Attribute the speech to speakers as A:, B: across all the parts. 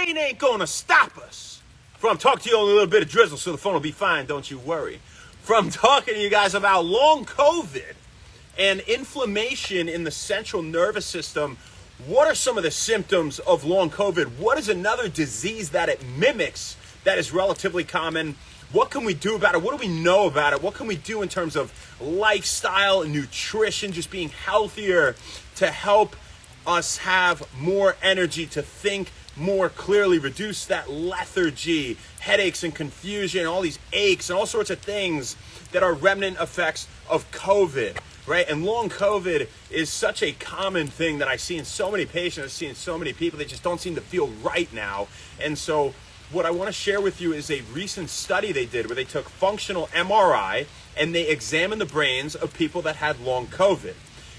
A: rain ain't gonna stop us from talking to you on a little bit of drizzle, so the phone will be fine, don't you worry. From talking to you guys about long COVID and inflammation in the central nervous system. What are some of the symptoms of long COVID? What is another disease that it mimics that is relatively common? What can we do about it? What do we know about it? What can we do in terms of lifestyle and nutrition, just being healthier to help us have more energy, to think more clearly, reduce that lethargy, headaches and confusion, all these aches and all sorts of things that are remnant effects of COVID, right? And long COVID is such a common thing that I see in so many patients, I see in so many people, they just don't seem to feel right now. And so what I want to share with you is a recent study they did where they took functional MRI and they examined the brains of people that had long COVID.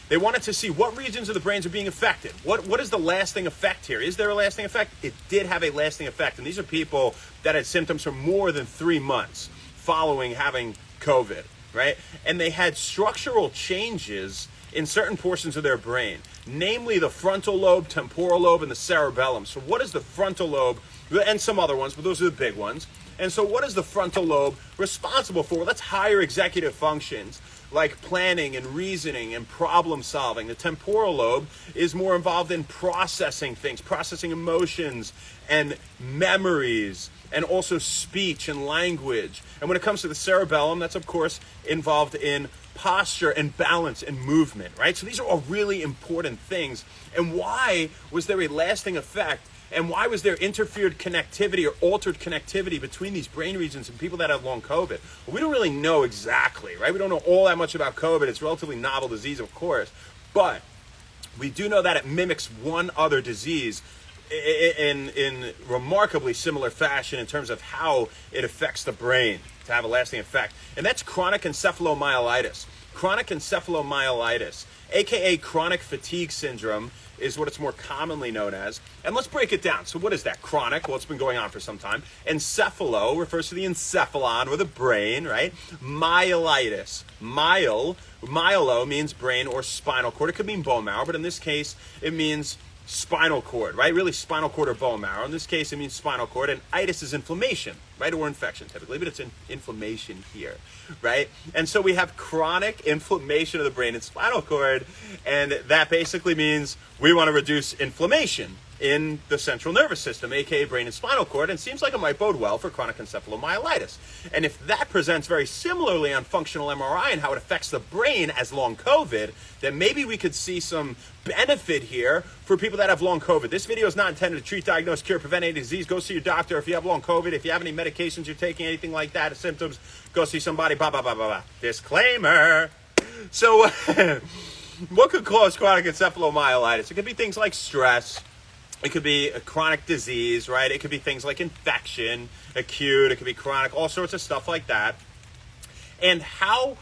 A: They wanted to see what regions of the brains are being affected. What is the lasting effect here? Is there a lasting effect? It did have a lasting effect. And these are people that had symptoms for more than 3 months following having COVID, right? And they had structural changes in certain portions of their brain, namely the frontal lobe, temporal lobe, and the cerebellum. So what is the frontal lobe? And some other ones, but those are the big ones. And so what is the frontal lobe responsible for? Well, that's higher executive functions like planning and reasoning and problem solving. The temporal lobe is more involved in processing things, processing emotions and memories, and also speech and language. And when it comes to the cerebellum, that's of course involved in posture and balance and movement, right? So these are all really important things. And why was there a lasting effect? And why was there interfered connectivity or altered connectivity between these brain regions and people that have long COVID? Well, we don't really know exactly, right? We don't know all that much about COVID. It's a relatively novel disease, of course. But we do know that it mimics one other disease in remarkably similar fashion in terms of how it affects the brain to have a lasting effect. And that's chronic encephalomyelitis. Chronic encephalomyelitis, aka chronic fatigue syndrome, is what it's more commonly known as. And let's break it down. So what is that? Chronic, well, it's been going on for some time. Encephalo refers to the encephalon, or the brain, right? Myelitis. Myelo means brain or spinal cord. It could mean bone marrow, but in this case, it means spinal cord, right? Really spinal cord or bone marrow. In this case, it means spinal cord, and itis is inflammation, right? Or infection typically, but it's inflammation here, right? And so we have chronic inflammation of the brain and spinal cord, and that basically means we want to reduce inflammation in the central nervous system, aka brain and spinal cord, and seems like it might bode well for chronic encephalomyelitis. And if that presents very similarly on functional MRI and how it affects the brain as long COVID, then maybe we could see some benefit here for people that have long COVID. This video is not intended to treat, diagnose, cure, prevent any disease. Go see your doctor if you have long COVID. If you have any medications you're taking, anything like that, symptoms, go see somebody, blah, blah, blah, blah, blah. Disclaimer. So what could cause chronic encephalomyelitis? It could be things like stress. It could be a chronic disease, right? It could be things like infection, acute, it could be chronic, all sorts of stuff like that. And how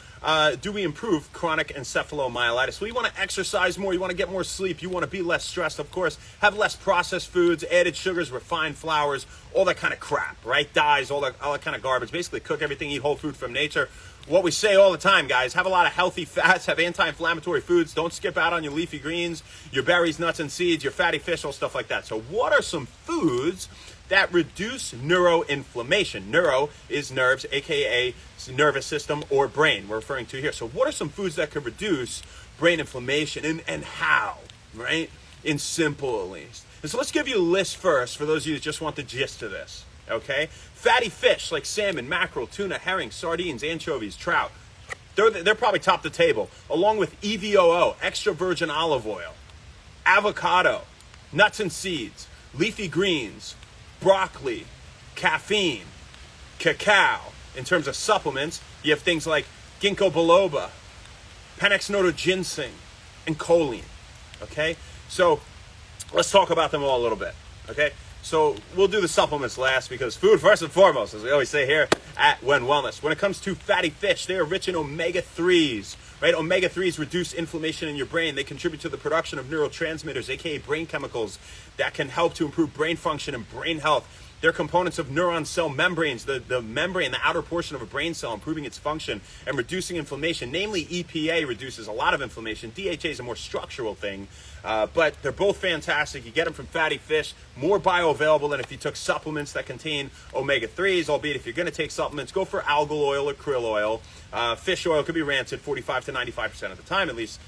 A: do we improve chronic encephalomyelitis? Well, you want to exercise more, you want to get more sleep, you want to be less stressed, of course, have less processed foods, added sugars, refined flours, all that kind of crap, right? Dyes, all that kind of garbage. Basically, cook everything, eat whole food from nature. What we say all the time, guys, have a lot of healthy fats, have anti-inflammatory foods, don't skip out on your leafy greens, your berries, nuts, and seeds, your fatty fish, all stuff like that. So what are some foods that reduce neuroinflammation? Neuro is nerves, aka nervous system or brain we're referring to here. So what are some foods that could reduce brain inflammation, and how, right? In simple, at least. And so let's give you a list first for those of you that just want the gist of this, okay? Fatty fish like salmon, mackerel, tuna, herring, sardines, anchovies, trout. They're probably top the table, along with EVOO, extra virgin olive oil, avocado, nuts and seeds, leafy greens, broccoli, caffeine, cacao. In terms of supplements, you have things like ginkgo biloba, Panax nodo ginseng, and choline, okay? So let's talk about them all a little bit, okay? So we'll do the supplements last because food first and foremost, as we always say here at When Wellness. When it comes to fatty fish, they are rich in omega-3s, right? Omega-3s reduce inflammation in your brain. They contribute to the production of neurotransmitters, aka brain chemicals, that can help to improve brain function and brain health. They're components of neuron cell membranes, the membrane, the outer portion of a brain cell, improving its function and reducing inflammation. Namely, EPA reduces a lot of inflammation. DHA is a more structural thing, but they're both fantastic. You get them from fatty fish, more bioavailable than if you took supplements that contain omega-3s, albeit if you're going to take supplements, go for algal oil or krill oil. Fish oil could be rancid 45 to 95% of the time, at least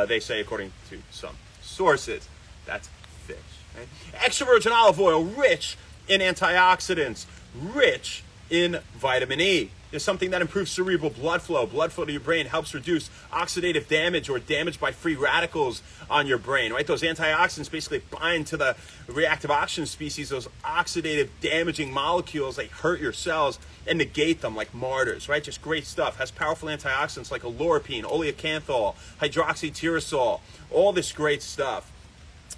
A: they say, according to some sources. That's fish. Right? Extra virgin olive oil, rich in antioxidants, rich in vitamin E. Is something that improves cerebral blood flow. Blood flow to your brain helps reduce oxidative damage or damage by free radicals on your brain, right? Those antioxidants basically bind to the reactive oxygen species, those oxidative damaging molecules that hurt your cells and negate them like martyrs, right? Just great stuff. Has powerful antioxidants like oloripine, oleocanthal, hydroxytyrosol, all this great stuff.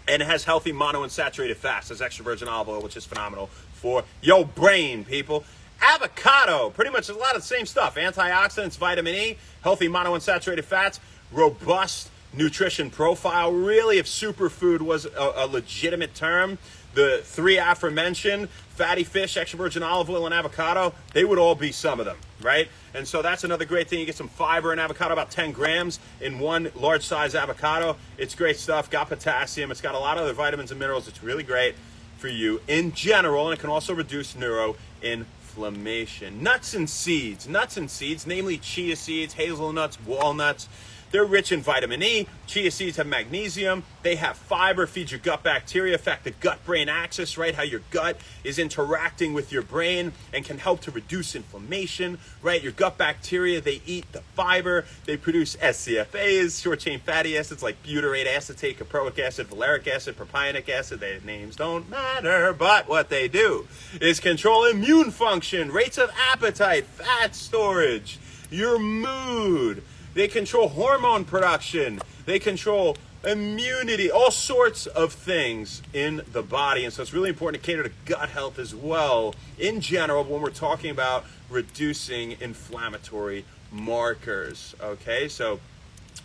A: And it has healthy monounsaturated fats. There's extra virgin olive oil, which is phenomenal for your brain, people. Avocado, pretty much a lot of the same stuff. Antioxidants, vitamin E, healthy monounsaturated fats, robust nutrition profile. Really, if superfood was a legitimate term, the three aforementioned, fatty fish, extra virgin olive oil, and avocado, they would all be some of them, right? And so that's another great thing. You get some fiber in avocado, about 10 grams in one large size avocado. It's great stuff, got potassium. It's got a lot of other vitamins and minerals. It's really great for you in general, and it can also reduce neuroinflammation. Nuts and seeds, namely chia seeds, hazelnuts, walnuts. They're rich in vitamin E. Chia seeds have magnesium. They have fiber, feed your gut bacteria, affect the gut-brain axis, right? How your gut is interacting with your brain and can help to reduce inflammation, right? Your gut bacteria, they eat the fiber. They produce SCFAs, short-chain fatty acids like butyrate, acetate, caproic acid, valeric acid, propionic acid. Their names don't matter, but what they do is control immune function, rates of appetite, fat storage, your mood. They control hormone production. They control immunity, all sorts of things in the body. And so it's really important to cater to gut health as well in general when we're talking about reducing inflammatory markers. Okay, so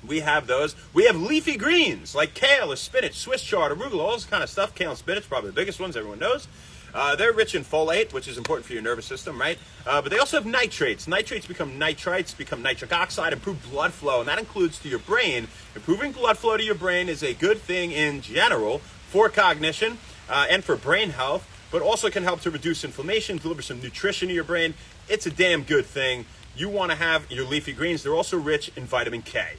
A: we have those. We have leafy greens like kale or spinach, Swiss chard, arugula, all this kind of stuff. Kale and spinach, probably the biggest ones everyone knows. They're rich in folate, which is important for your nervous system, right? But they also have nitrates. Nitrates become nitrites, become nitric oxide, improve blood flow, and that includes to your brain. Improving blood flow to your brain is a good thing in general for cognition and for brain health, but also can help to reduce inflammation, deliver some nutrition to your brain. It's a damn good thing. You want to have your leafy greens. They're also rich in vitamin K,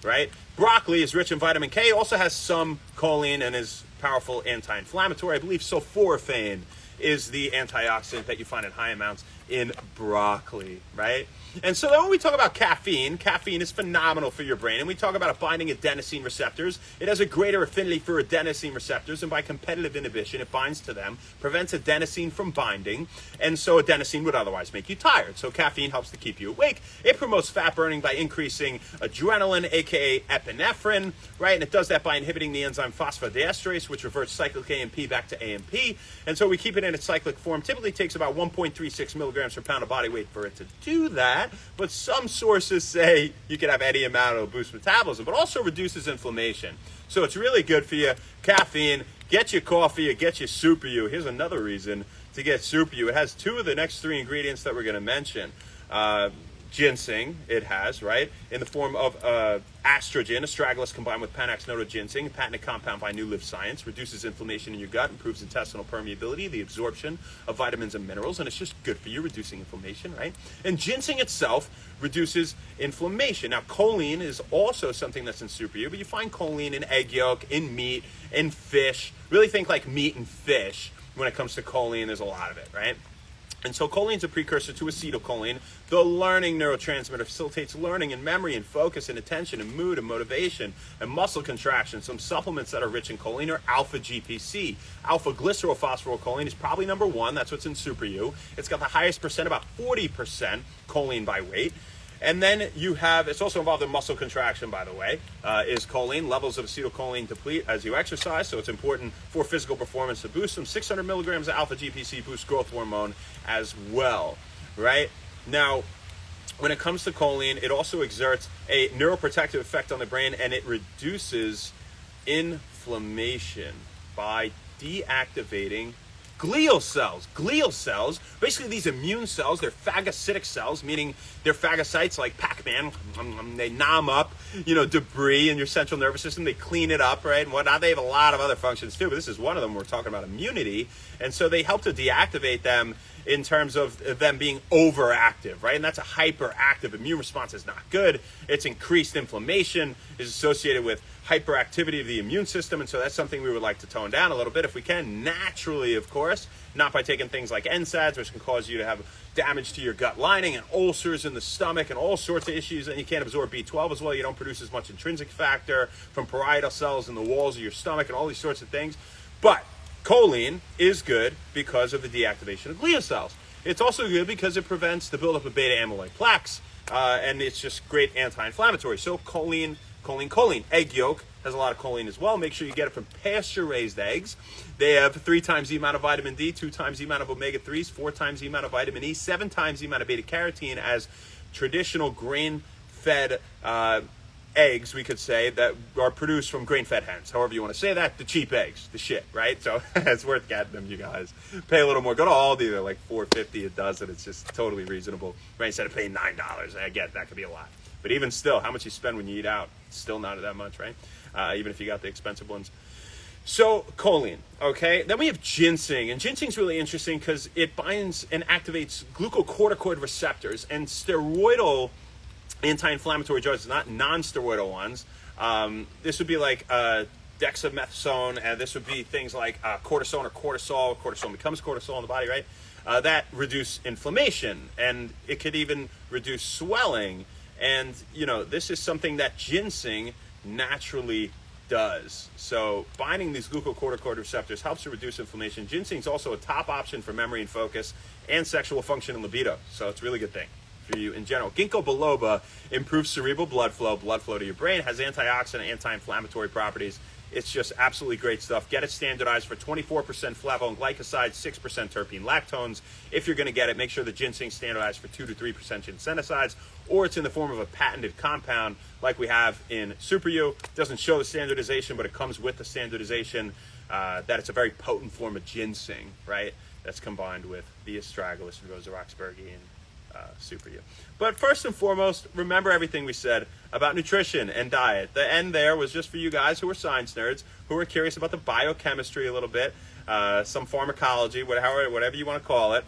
A: right? Broccoli is rich in vitamin K, also has some choline and is powerful anti-inflammatory. I believe sulforaphane is the antioxidant that you find in high amounts in broccoli, right? And so when we talk about caffeine, caffeine is phenomenal for your brain. And we talk about it binding adenosine receptors. It has a greater affinity for adenosine receptors, and by competitive inhibition, it binds to them, prevents adenosine from binding, and so adenosine would otherwise make you tired. So caffeine helps to keep you awake. It promotes fat burning by increasing adrenaline, aka epinephrine, right? And it does that by inhibiting the enzyme phosphodiesterase, which reverts cyclic AMP back to AMP. And so we keep it in its cyclic form. Typically takes about 1.36 milligrams per pound of body weight for it to do that. But some sources say you can have any amount of boost metabolism, but also reduces inflammation. So it's really good for you. Caffeine, get your coffee or get your Super U. Here's another reason to get Super U. It has two of the next three ingredients that we're going to mention. Ginseng, it has, right, in the form of estrogen, astragalus combined with Panax notoginseng, a patented compound by New Life Science, reduces inflammation in your gut, improves intestinal permeability, the absorption of vitamins and minerals, and it's just good for you, reducing inflammation, right? And ginseng itself reduces inflammation. Now, choline is also something that's in Super U, but you find choline in egg yolk, in meat, in fish. Really think like meat and fish when it comes to choline. There's a lot of it, right? And so choline is a precursor to acetylcholine. The learning neurotransmitter facilitates learning and memory and focus and attention and mood and motivation and muscle contraction. Some supplements that are rich in choline are alpha GPC. Alpha glycerylphosphorylcholine is probably number one. That's what's in Super U. It's got the highest percent, about 40% choline by weight. And then you have, it's also involved in muscle contraction, by the way, is choline. Levels of acetylcholine deplete as you exercise, so it's important for physical performance to boost them. 600 milligrams of alpha GPC boosts growth hormone as well, right? Now, when it comes to choline, it also exerts a neuroprotective effect on the brain, and it reduces inflammation by deactivating glial cells. Glial cells, basically these immune cells, they're phagocytic cells, meaning they're phagocytes like Pac-Man. They nom up, debris in your central nervous system. They clean it up, right, and whatnot. They have a lot of other functions too, but this is one of them. We're talking about immunity, and so they help to deactivate them in terms of them being overactive, right? And that's a hyperactive immune response is not good. It's increased inflammation, is associated with hyperactivity of the immune system, and so that's something we would like to tone down a little bit if we can, naturally, of course, not by taking things like NSAIDs, which can cause you to have damage to your gut lining and ulcers in the stomach and all sorts of issues, and you can't absorb B12 as well. You don't produce as much intrinsic factor from parietal cells in the walls of your stomach and all these sorts of things. But choline is good because of the deactivation of glial cells. It's also good because it prevents the buildup of beta amyloid plaques, and it's just great anti-inflammatory. So choline. Egg yolk has a lot of choline as well. Make sure you get it from pasture-raised eggs. They have 3 times the amount of vitamin D, 2 times the amount of omega-3s, 4 times the amount of vitamin E, 7 times the amount of beta-carotene as traditional grain-fed eggs, we could say, that are produced from grain-fed hens. However you want to say that, the cheap eggs, the shit, right? So it's worth getting them, you guys. Pay a little more. Go to Aldi, they're like $4.50 a dozen. It's just totally reasonable, right? Instead of paying $9, I get that could be a lot. But even still, how much you spend when you eat out, still not that much, right? Even if you got the expensive ones. So choline, okay? Then we have ginseng, and ginseng's really interesting because it binds and activates glucocorticoid receptors and steroidal anti-inflammatory drugs, not non-steroidal ones. This would be like dexamethasone, and this would be things like cortisone or cortisol. Cortisol becomes cortisol in the body, right? That reduce inflammation, and it could even reduce swelling. And, this is something that ginseng naturally does. So binding these glucocorticoid receptors helps to reduce inflammation. Ginseng is also a top option for memory and focus and sexual function and libido. So it's a really good thing for you in general. Ginkgo biloba improves cerebral blood flow to your brain, has antioxidant, anti-inflammatory properties. It's just absolutely great stuff. Get it standardized for 24% flavone glycosides, 6% terpene lactones. If you're going to get it, make sure the ginseng's standardized for 2 to 3% ginsenosides, or it's in the form of a patented compound like we have in Super U. It doesn't show the standardization, but it comes with the standardization that it's a very potent form of ginseng, right? That's combined with the astragalus and Rosa Roxburghi and Super U. But first and foremost, remember everything we said about nutrition and diet. The end there was just for you guys who are science nerds, who are curious about the biochemistry a little bit, some pharmacology, whatever you want to call it,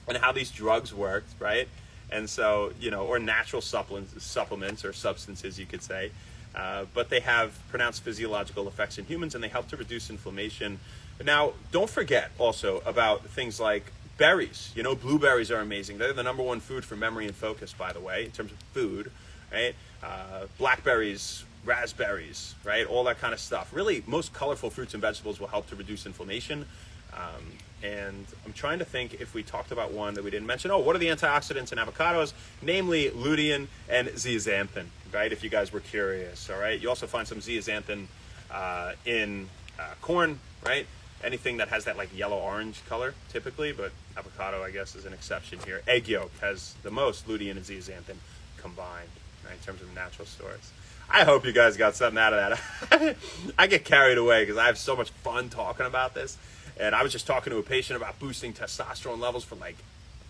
A: and how these drugs work, right? And so, or natural supplements or substances, you could say. But they have pronounced physiological effects in humans, and they help to reduce inflammation. Now, don't forget also about things like berries. Blueberries are amazing. They're the number one food for memory and focus, by the way, in terms of food, right? Blackberries, raspberries, right? All that kind of stuff. Really, most colorful fruits and vegetables will help to reduce inflammation. And I'm trying to think if we talked about one that we didn't mention. Oh, what are the antioxidants in avocados? Namely, lutein and zeaxanthin, right? If you guys were curious, all right? You also find some zeaxanthin in corn, right? Anything that has that like yellow-orange color, typically, but avocado, I guess, is an exception here. Egg yolk has the most lutein and zeaxanthin combined, right, in terms of natural source. I hope you guys got something out of that. I get carried away because I have so much fun talking about this. And I was just talking to a patient about boosting testosterone levels for like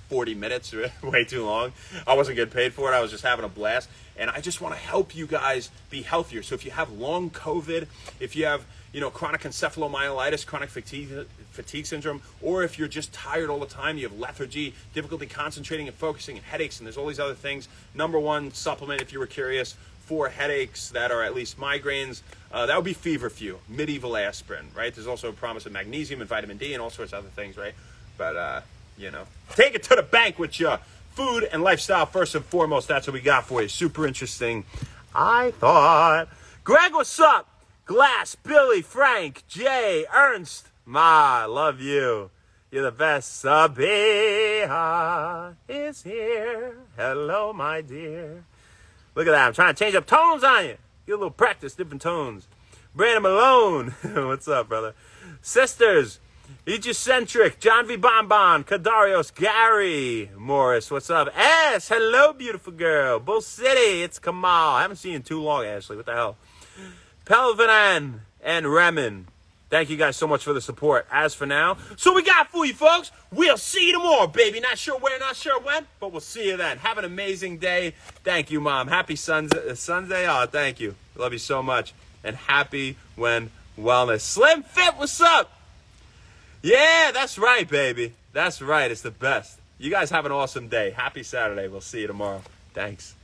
A: 40 minutes, way too long. I wasn't getting paid for it. I was just having a blast. And I just want to help you guys be healthier. So if you have long COVID, if you have, chronic encephalomyelitis, chronic fatigue syndrome, or if you're just tired all the time, you have lethargy, difficulty concentrating and focusing, and headaches, and there's all these other things. Number one supplement, if you were curious, for headaches that are at least migraines, that would be Feverfew, medieval aspirin, right? There's also a promise of magnesium and vitamin D and all sorts of other things, right? But, take it to the bank with you. Food and lifestyle first and foremost. That's what we got for you. Super interesting, I thought. Greg, what's up? Glass, Billy, Frank, Jay, Ernst. Ma, love you. You're the best. Sabiha is here. Hello, my dear. Look at that. I'm trying to change up tones on you. Get a little practice, different tones. Brandon Malone. What's up, brother? Sisters. Egocentric. John V. Bonbon. Kadarios. Gary. Morris. What's up? S. Hello, beautiful girl. Bull City. It's Kamal. I haven't seen you in too long, Ashley. What the hell? Pelvinan and Remen. Thank you guys so much for the support. As for now, so we got for you, folks. We'll see you tomorrow, baby. Not sure where, not sure when, but we'll see you then. Have an amazing day. Thank you, Mom. Happy Sunday. Oh, thank you. Love you so much. And happy when wellness. Slim Fit, what's up? Yeah, that's right, baby. That's right. It's the best. You guys have an awesome day. Happy Saturday. We'll see you tomorrow. Thanks.